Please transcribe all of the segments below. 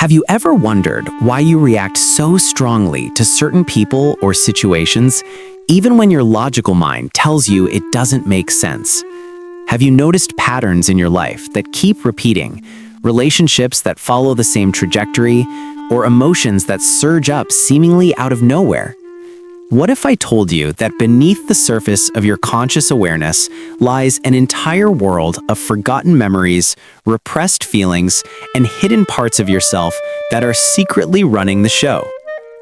Have you ever wondered why you react so strongly to certain people or situations, even when your logical mind tells you it doesn't make sense? Have you noticed patterns in your life that keep repeating, relationships that follow the same trajectory, or emotions that surge up seemingly out of nowhere? What if I told you that beneath the surface of your conscious awareness lies an entire world of forgotten memories, repressed feelings, and hidden parts of yourself that are secretly running the show?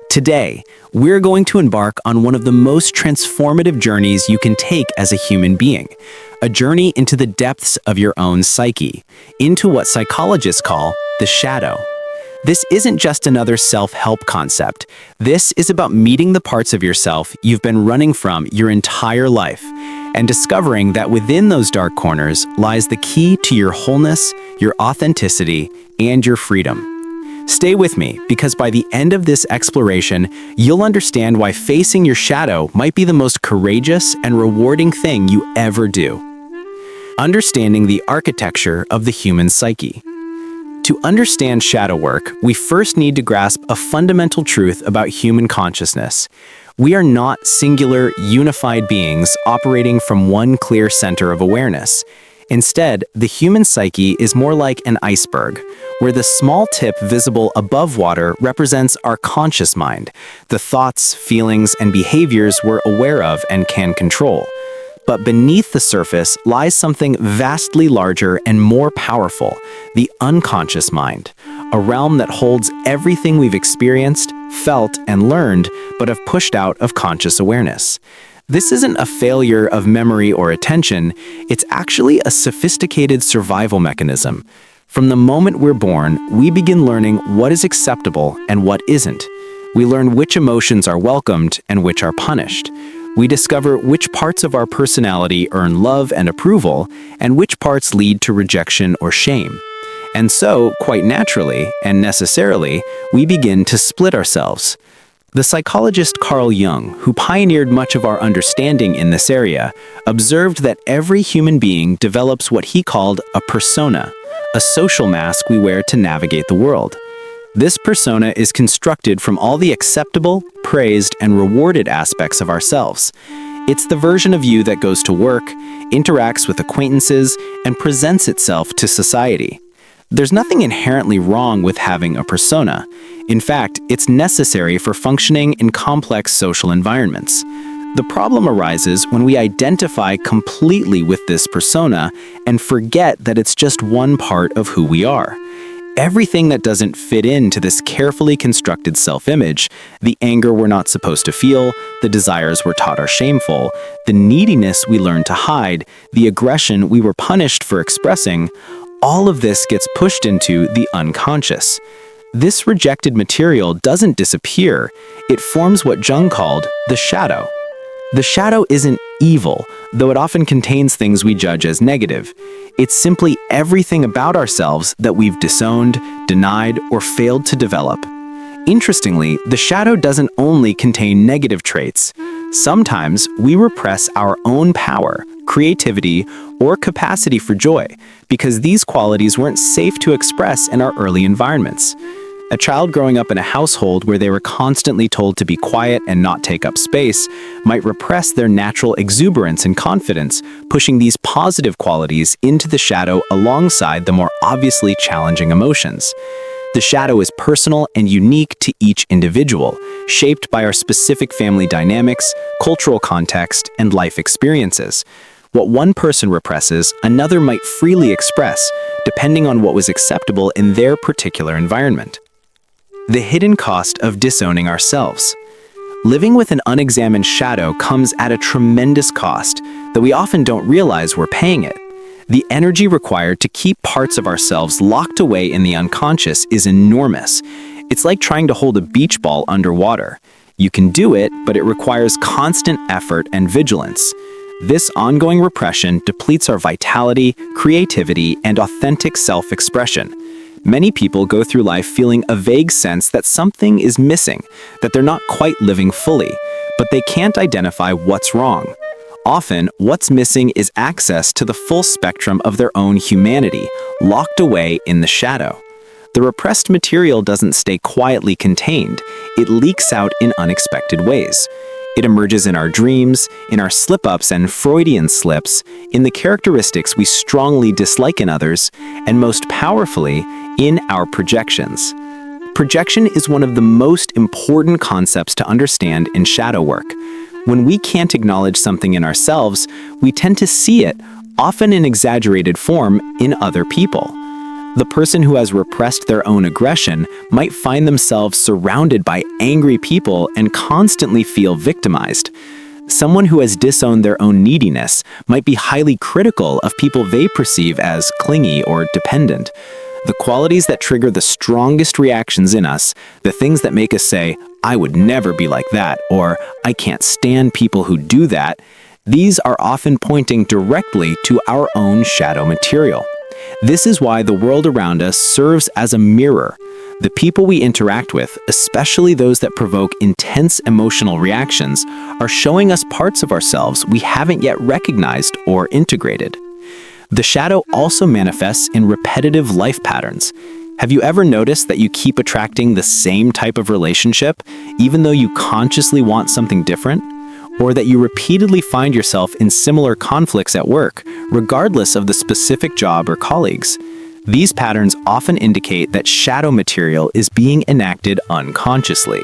Today, we're going to embark on one of the most transformative journeys you can take as a human being, a journey into the depths of your own psyche, into what psychologists call the shadow. This isn't just another self-help concept. This is about meeting the parts of yourself you've been running from your entire life and discovering that within those dark corners lies the key to your wholeness, your authenticity, and your freedom. Stay with me, because by the end of this exploration, you'll understand why facing your shadow might be the most courageous and rewarding thing you ever do. Understanding the architecture of the human psyche. To understand shadow work, we first need to grasp a fundamental truth about human consciousness. We are not singular, unified beings operating from one clear center of awareness. Instead, the human psyche is more like an iceberg, where the small tip visible above water represents our conscious mind, the thoughts, feelings, and behaviors we're aware of and can control. But beneath the surface lies something vastly larger and more powerful, the unconscious mind, a realm that holds everything we've experienced, felt, and learned, but have pushed out of conscious awareness. This isn't a failure of memory or attention, it's actually a sophisticated survival mechanism. From the moment we're born, we begin learning what is acceptable and what isn't. We learn which emotions are welcomed and which are punished. We discover which parts of our personality earn love and approval, and which parts lead to rejection or shame. And so, quite naturally and necessarily, we begin to split ourselves. The psychologist Carl Jung, who pioneered much of our understanding in this area, observed that every human being develops what he called a persona, a social mask we wear to navigate the world. This persona is constructed from all the acceptable, praised, and rewarded aspects of ourselves. It's the version of you that goes to work, interacts with acquaintances, and presents itself to society. There's nothing inherently wrong with having a persona. In fact, it's necessary for functioning in complex social environments. The problem arises when we identify completely with this persona and forget that it's just one part of who we are. Everything that doesn't fit into this carefully constructed self-image, the anger we're not supposed to feel, the desires we're taught are shameful, the neediness we learn to hide, the aggression we were punished for expressing, all of this gets pushed into the unconscious. This rejected material doesn't disappear, it forms what Jung called the shadow. The shadow isn't evil, though it often contains things we judge as negative. It's simply everything about ourselves that we've disowned, denied, or failed to develop. Interestingly, the shadow doesn't only contain negative traits. Sometimes we repress our own power, creativity, or capacity for joy because these qualities weren't safe to express in our early environments. A child growing up in a household where they were constantly told to be quiet and not take up space might repress their natural exuberance and confidence, pushing these positive qualities into the shadow alongside the more obviously challenging emotions. The shadow is personal and unique to each individual, shaped by our specific family dynamics, cultural context, and life experiences. What one person represses, another might freely express, depending on what was acceptable in their particular environment. The hidden cost of disowning ourselves. Living with an unexamined shadow comes at a tremendous cost that we often don't realize we're paying it. The energy required to keep parts of ourselves locked away in the unconscious is enormous. It's like trying to hold a beach ball underwater. You can do it, but it requires constant effort and vigilance. This ongoing repression depletes our vitality, creativity, and authentic self-expression. Many people go through life feeling a vague sense that something is missing, that they're not quite living fully, but they can't identify what's wrong. Often, what's missing is access to the full spectrum of their own humanity, locked away in the shadow. The repressed material doesn't stay quietly contained. It leaks out in unexpected ways. It emerges in our dreams, in our slip-ups and Freudian slips, in the characteristics we strongly dislike in others, and most powerfully, in our projections. Projection is one of the most important concepts to understand in shadow work. When we can't acknowledge something in ourselves, we tend to see it, often in exaggerated form, in other people. The person who has repressed their own aggression might find themselves surrounded by angry people and constantly feel victimized. Someone who has disowned their own neediness might be highly critical of people they perceive as clingy or dependent. The qualities that trigger the strongest reactions in us, the things that make us say, "I would never be like that," or "I can't stand people who do that," these are often pointing directly to our own shadow material. This is why the world around us serves as a mirror. The people we interact with, especially those that provoke intense emotional reactions, are showing us parts of ourselves we haven't yet recognized or integrated. The shadow also manifests in repetitive life patterns. Have you ever noticed that you keep attracting the same type of relationship, even though you consciously want something different? Or that you repeatedly find yourself in similar conflicts at work, regardless of the specific job or colleagues? These patterns often indicate that shadow material is being enacted unconsciously.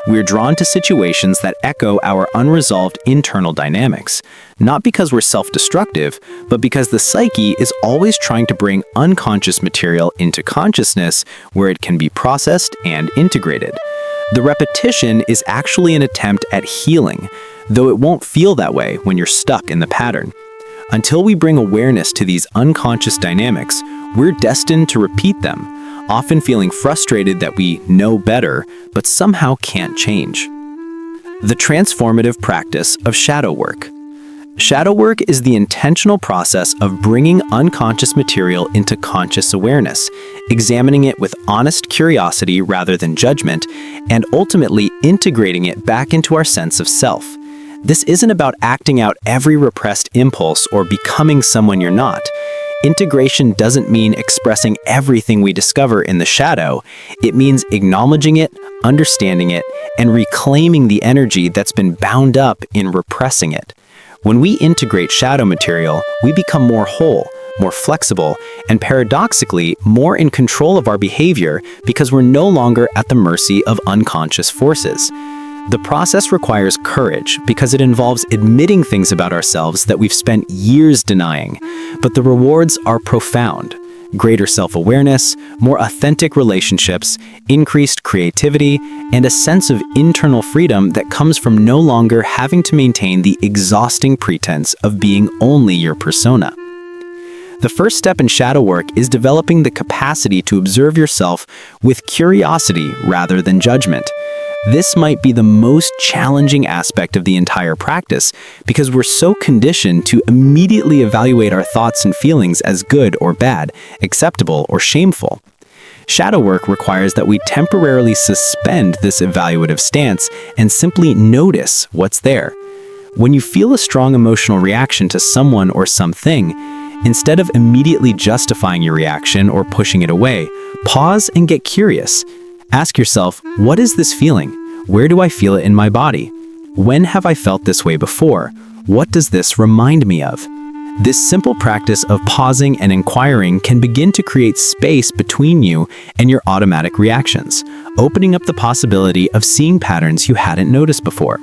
We're drawn to situations that echo our unresolved internal dynamics, not because we're self-destructive, but because the psyche is always trying to bring unconscious material into consciousness where it can be processed and integrated. The repetition is actually an attempt at healing, though it won't feel that way when you're stuck in the pattern. Until we bring awareness to these unconscious dynamics, we're destined to repeat them, often feeling frustrated that we know better, but somehow can't change. The transformative practice of shadow work. Shadow work is the intentional process of bringing unconscious material into conscious awareness, examining it with honest curiosity rather than judgment, and ultimately integrating it back into our sense of self. This isn't about acting out every repressed impulse or becoming someone you're not. Integration doesn't mean expressing everything we discover in the shadow. It means acknowledging it, understanding it, and reclaiming the energy that's been bound up in repressing it. When we integrate shadow material, we become more whole, more flexible, and paradoxically, more in control of our behavior because we're no longer at the mercy of unconscious forces. The process requires courage because it involves admitting things about ourselves that we've spent years denying, but the rewards are profound. Greater self-awareness, more authentic relationships, increased creativity, and a sense of internal freedom that comes from no longer having to maintain the exhausting pretense of being only your persona. The first step in shadow work is developing the capacity to observe yourself with curiosity rather than judgment. This might be the most challenging aspect of the entire practice because we're so conditioned to immediately evaluate our thoughts and feelings as good or bad, acceptable or shameful. Shadow work requires that we temporarily suspend this evaluative stance and simply notice what's there. When you feel a strong emotional reaction to someone or something, instead of immediately justifying your reaction or pushing it away, pause and get curious. Ask yourself, what is this feeling? Where do I feel it in my body? When have I felt this way before? What does this remind me of? This simple practice of pausing and inquiring can begin to create space between you and your automatic reactions, opening up the possibility of seeing patterns you hadn't noticed before.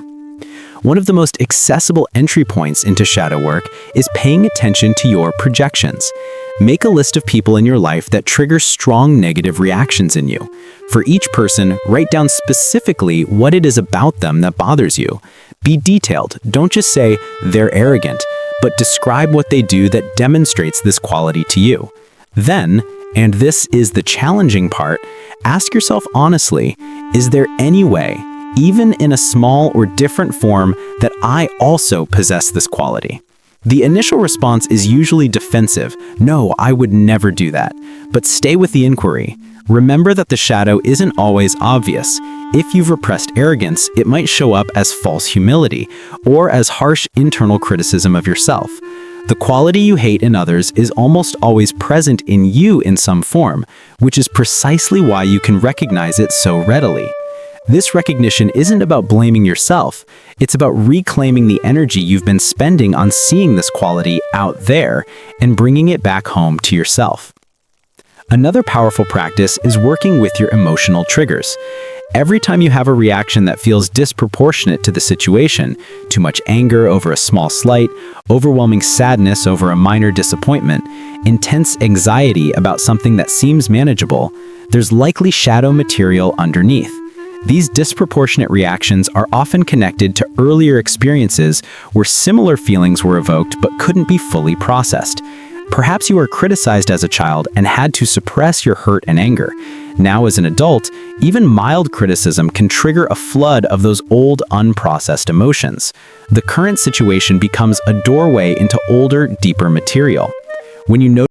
One of the most accessible entry points into shadow work is paying attention to your projections. Make a list of people in your life that trigger strong negative reactions in you. For each person, write down specifically what it is about them that bothers you. Be detailed. Don't just say, "they're arrogant," but describe what they do that demonstrates this quality to you. Then, and this is the challenging part, ask yourself honestly, is there any way, even in a small or different form, that I also possess this quality? The initial response is usually defensive. No, I would never do that. But stay with the inquiry. Remember that the shadow isn't always obvious. If you've repressed arrogance, it might show up as false humility or as harsh internal criticism of yourself. The quality you hate in others is almost always present in you in some form, which is precisely why you can recognize it so readily. This recognition isn't about blaming yourself, it's about reclaiming the energy you've been spending on seeing this quality out there and bringing it back home to yourself. Another powerful practice is working with your emotional triggers. Every time you have a reaction that feels disproportionate to the situation, too much anger over a small slight, overwhelming sadness over a minor disappointment, intense anxiety about something that seems manageable, there's likely shadow material underneath. These disproportionate reactions are often connected to earlier experiences where similar feelings were evoked but couldn't be fully processed. Perhaps you were criticized as a child and had to suppress your hurt and anger. Now, as an adult, even mild criticism can trigger a flood of those old, unprocessed emotions. The current situation becomes a doorway into older, deeper material. When you notice